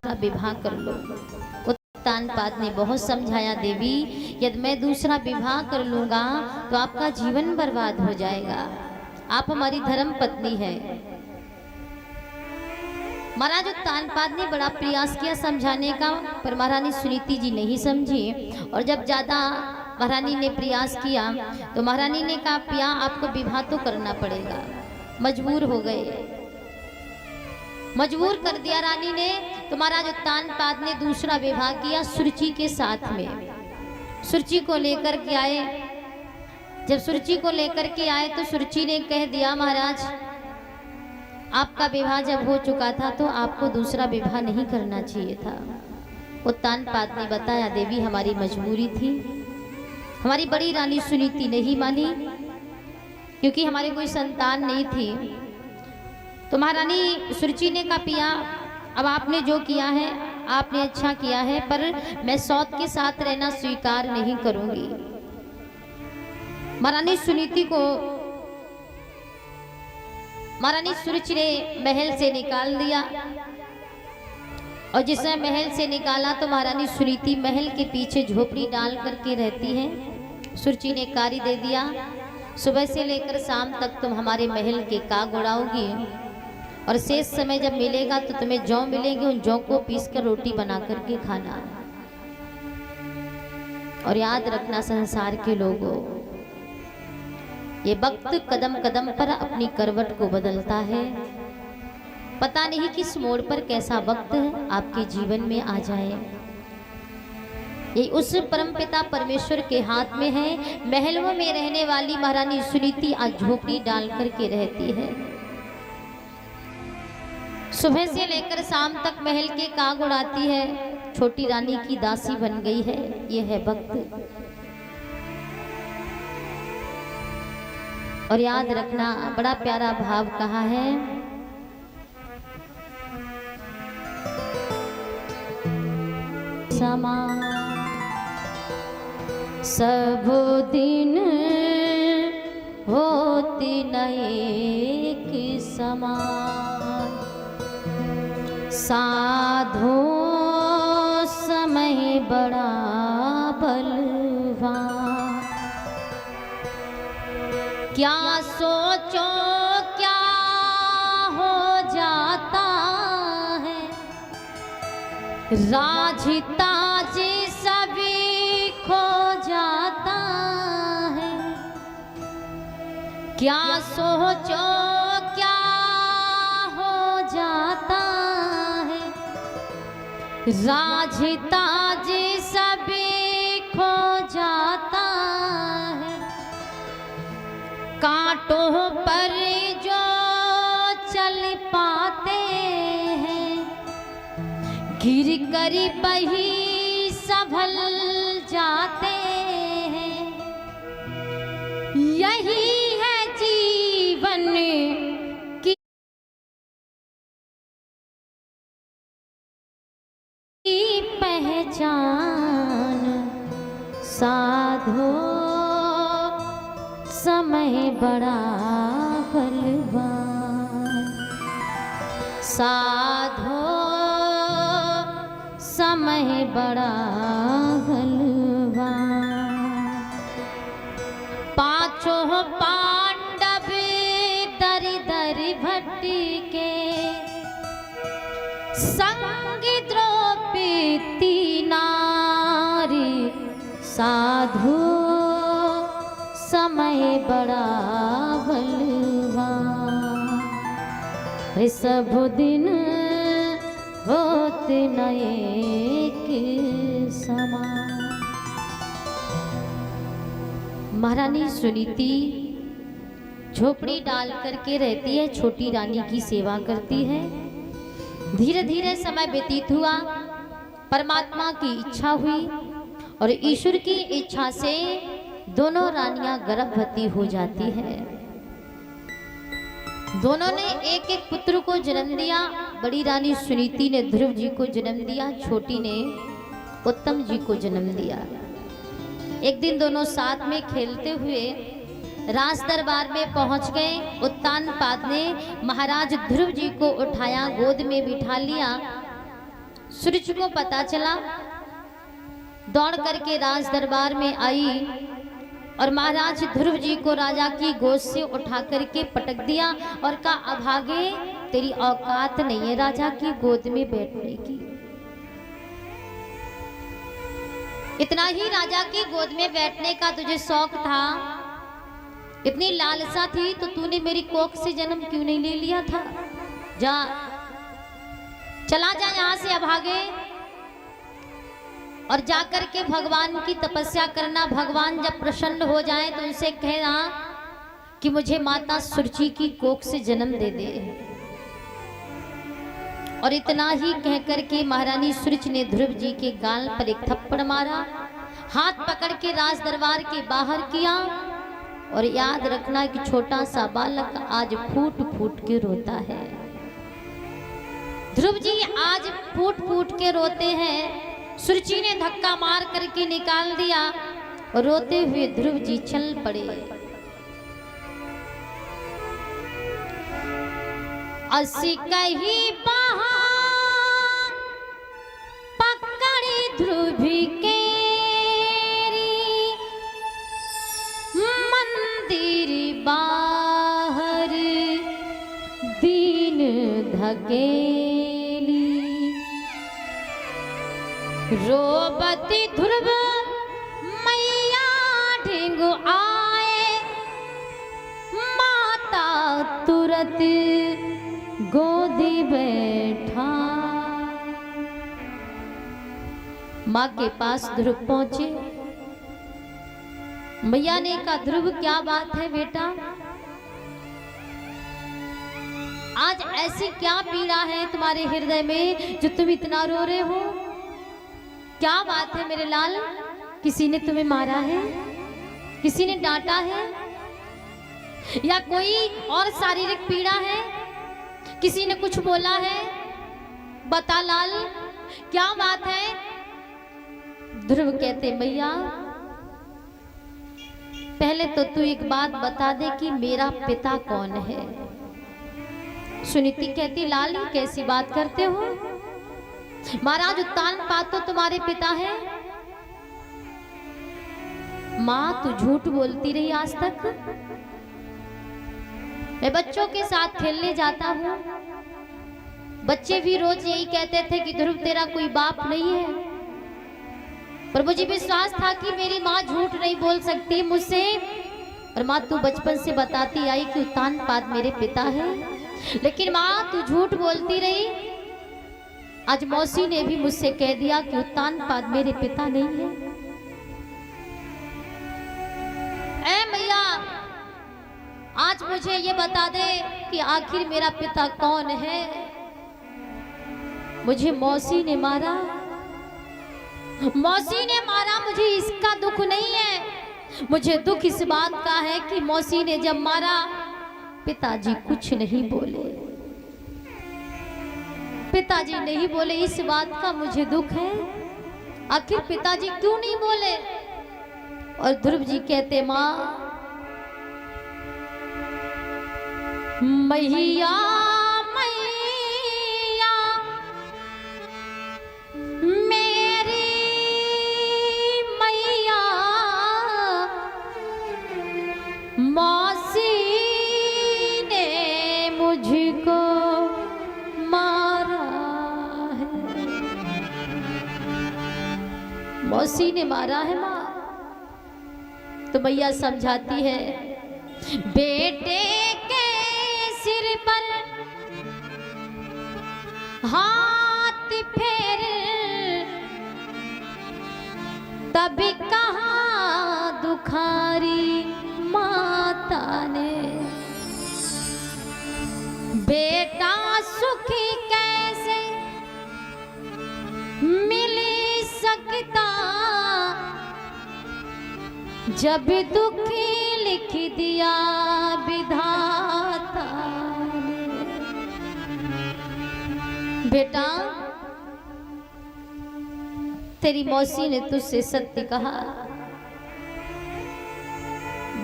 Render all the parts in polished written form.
दूसरा विवाह कर लो। उत्तानपाद ने बहुत समझाया, देवी यदि मैं दूसरा विवाह कर लूंगा तो आपका जीवन बर्बाद हो जाएगा, आप हमारी धर्म पत्नी है। महाराज उत्तानपाद ने बड़ा प्रयास किया समझाने का, पर महारानी सुनीति जी नहीं समझी। और जब ज्यादा महारानी ने प्रयास किया तो महारानी ने कहा, पिया आपको विवाह तो करना पड़ेगा। मजबूर हो गए, मजबूर कर दिया रानी ने। तो महाराज उत्तानपाद ने दूसरा विवाह किया सुरुचि के साथ में। सुरुचि को लेकर के आए। जब सुरुचि को लेकर के आए तो सुरुचि ने कह दिया, महाराज आपका विवाह जब हो चुका था तो आपको दूसरा विवाह नहीं करना चाहिए था। उत्तानपाद ने बताया, देवी हमारी मजबूरी थी, हमारी बड़ी रानी सुनीति नहीं मानी, क्योंकि हमारे कोई संतान नहीं थी। तो महारानी सुरुचि ने कहा, पिया अब आपने जो किया है आपने अच्छा किया है, पर मैं सौत के साथ रहना स्वीकार नहीं करूंगी। महारानी सुनीति को महारानी सुरुचि ने महल से निकाल दिया। और जिसने महल से निकाला तो महारानी सुनीति महल के पीछे झोपड़ी डाल करके रहती है। सुरुचि ने कार्य दे दिया, सुबह से लेकर शाम तक तुम हमारे महल के काग उड़ाओगी, और शेष समय जब मिलेगा तो तुम्हें जौ मिलेगी, उन जौ को पीसकर रोटी बना करके खाना। और याद रखना संसार के लोगों, ये वक्त कदम कदम पर अपनी करवट को बदलता है। पता नहीं किस मोड़ पर कैसा वक्त आपके जीवन में आ जाए, ये उस परमपिता परमेश्वर के हाथ में है। महलों में रहने वाली महारानी सुनीति आज झोपड़ी डाल करके रहती है। सुबह से लेकर शाम तक महल के काग उड़ाती है, छोटी रानी की दासी बन गई है। ये है वक्त। और याद रखना, बड़ा प्यारा भाव कहा है, समा सब दिन होती नए की समान, साधो समय बड़ा बलवान। क्या सोचो क्या हो जाता है, राजताज सभी खो जाता है। क्या सोचो क्या हो जाता है, राजताज सभी खो जाता है। कांटों पर जो चल पाते हैं, गिर कर वही संभल जाते हैं। यही है जीवन की पहचान, साधो समय बड़ा बलवान। साधो समय बड़ा बलवान। पांचों पांडव दर दर भटके, संग द्रौपदी नारी। साधु समय बड़ा बलवान। सब दिन होते नए के समान। महारानी सुनीति झोपड़ी डाल करके रहती है, छोटी रानी की सेवा करती है। धीरे धीरे समय व्यतीत हुआ, परमात्मा की इच्छा हुई और ईश्वर की इच्छा से दोनों रानियां गर्भवती हो जाती है। दोनों ने एक एक पुत्र को जन्म दिया। बड़ी रानी सुनीति ने ध्रुव जी को जन्म दिया, छोटी ने उत्तम जी को जन्म दिया। एक दिन दोनों साथ में खेलते हुए राज दरबार में पहुंच गए। उत्तानपाद ने महाराज ध्रुव जी को उठाया, गोद में बिठा लिया। सुरुचि को पता चला, दौड़ करके राज दरबार में आई और महाराज ध्रुव जी को राजा की गोद से उठा करके पटक दिया और कहा, अभागे, तेरी औकात नहीं है राजा की गोद में बैठने की। इतना ही राजा की गोद में बैठने का तुझे शौक था, इतनी लालसा थी, तो तूने मेरी कोख से जन्म क्यों नहीं ले लिया था? जा, चला जा यहां से अभागे, और जाकर के भगवान की तपस्या करना। भगवान जब प्रसन्न हो जाए तो उनसे कहना कि मुझे माता सुरुचि की कोख से जन्म दे दे। और इतना ही कहकर के महारानी सुरुचि ने ध्रुव जी के गाल पर एक थप्पड़ मारा, हाथ पकड़ के राज दरबार के बाहर किया। और याद रखना कि छोटा सा बालक आज फूट फूट के रोता है। ध्रुव जी आज फूट फूट के रोते हैं। सुरुचि ने धक्का मार करके निकाल दिया और रोते हुए ध्रुव जी चल पड़े। असी कही पकड़ी ध्रुव के मंदिर बाहर दीन धकेली, रोबती ध्रुव मैया ढेंगु आए, माता तुरत गोदी बैठा। माँ के पास ध्रुव पहुंचे। मैया ने कहा, ध्रुव क्या बात है बेटा, आज ऐसी क्या पीड़ा है तुम्हारे हृदय में जो तुम इतना रो रहे हो? क्या बात है मेरे लाल, किसी ने तुम्हें मारा है, किसी ने डांटा है, या कोई और शारीरिक पीड़ा है, किसी ने कुछ बोला है? बता लाल, क्या बात है? ध्रुव कहते, मैया पहले तो तू एक बात बता दे कि मेरा पिता कौन है। सुनीति कहती, लाल कैसी बात करते हो, महाराज उत्तानपाद तो तुम्हारे पिता हैं। माँ तू झूठ बोलती रही आज तक। मैं बच्चों के साथ खेलने जाता हूँ, बच्चे भी रोज यही कहते थे कि ध्रुव तेरा कोई बाप नहीं है, पर मुझे विश्वास था कि मेरी माँ झूठ नहीं बोल सकती मुझसे। और माँ तू बचपन से बताती आई कि उत्तानपाद मेरे पिता है, लेकिन माँ तू झूठ बोलती रही। आज मौसी ने भी मुझसे कह दिया कि उत्तानपाद मेरे पिता नहीं है। ऐ मैया आज मुझे ये बता दे कि आखिर मेरा पिता कौन है। मुझे मौसी ने मारा, मौसी ने मारा, मुझे इसका दुख नहीं है। मुझे दुख इस बात का है कि मौसी ने जब मारा पिताजी कुछ नहीं बोले, पिताजी नहीं बोले, इस बात का मुझे दुख है। आखिर पिताजी क्यों नहीं बोले? और ध्रुव जी कहते, माँ मैया मैया मेरी मैया मौसी ने मुझको मारा है। मौसी ने मारा है माँ। तो मैया समझाती है, बेटे के सिर पर हाथ फेर तभी कहा दुखारी माता ने, बेटा सुखी कैसे मिल सकता जब दुखी लिख दिया विधाता ने। बेटा तेरी मौसी ने तुझसे सत्य कहा।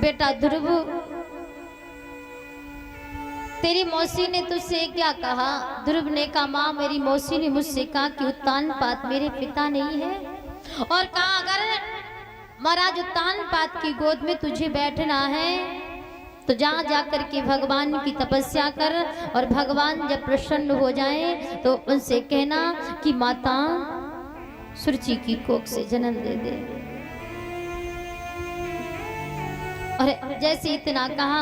बेटा ध्रुव तेरी मौसी ने तुझसे क्या कहा? ध्रुव ने कहा, माँ मेरी मौसी ने मुझसे कहा कि उत्तानपाद मेरे पिता नहीं है, और कहा अगर महाराज उत्तानपाद की गोद में तुझे बैठना है तो जहाँ जाकर के भगवान की तपस्या कर, और भगवान जब प्रसन्न हो जाए तो उनसे कहना कि माता सुरुचि की कोख से जन्म दे दे। और जैसे इतना कहा,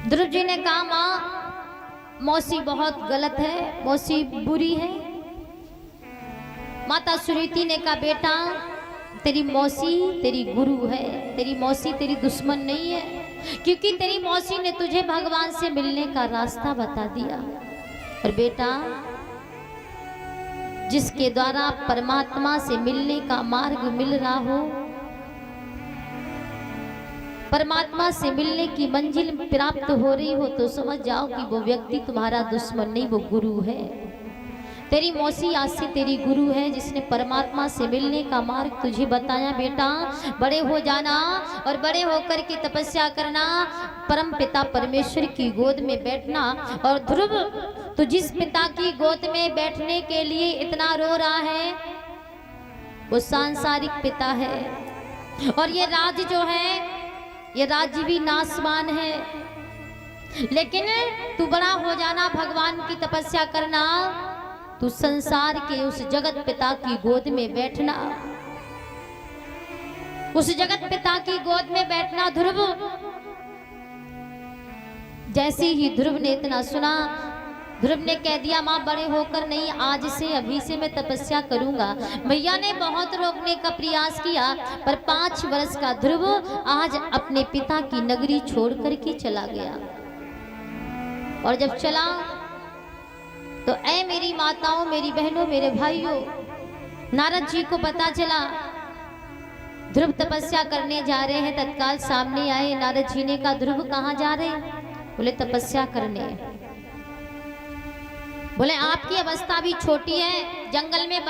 ध्रुव जी ने कहा, माँ मौसी बहुत गलत है, मौसी बुरी है। माता सुरीति ने कहा, बेटा तेरी मौसी तेरी गुरु है, तेरी मौसी तेरी दुश्मन नहीं है, क्योंकि तेरी मौसी ने तुझे भगवान से मिलने का रास्ता बता दिया। और बेटा जिसके द्वारा परमात्मा से मिलने का मार्ग मिल रहा हो, परमात्मा से मिलने की मंजिल प्राप्त हो रही हो, तो समझ जाओ कि वो व्यक्ति तुम्हारा दुश्मन नहीं, वो गुरु है। तेरी मौसी आज से तेरी गुरु है, जिसने परमात्मा से मिलने का मार्ग तुझे बताया। बेटा बड़े हो जाना और बड़े होकर के तपस्या करना, परम पिता परमेश्वर की गोद में बैठना। और ध्रुव तो जिस पिता की गोद में बैठने के लिए इतना रो रहा है, वो सांसारिक पिता है, और ये राज जो है ये राज्य भी नासवान है। लेकिन तू बड़ा हो जाना, भगवान की तपस्या करना, तू संसार के उस जगत पिता की गोद में बैठना, उस जगत पिता की गोद में बैठना। ध्रुव जैसे ही ध्रुव ने इतना सुना, ध्रुव ने कह दिया, माँ बड़े होकर नहीं, आज से अभी से मैं तपस्या करूंगा। मैया ने बहुत रोकने का प्रयास किया, पर 5 वर्ष का ध्रुव आज अपने पिता की नगरी छोड़ करके चला गया। और जब चला तो ऐ मेरी माताओं, मेरी बहनों, मेरे भाइयों, नारद जी को पता चला ध्रुव तपस्या करने जा रहे हैं। तत्काल सामने आए। नारद जी ने कहा, ध्रुव कहाँ जा रहे हैं? बोले तपस्या करने। बोले आपकी अवस्था भी छोटी है, जंगल में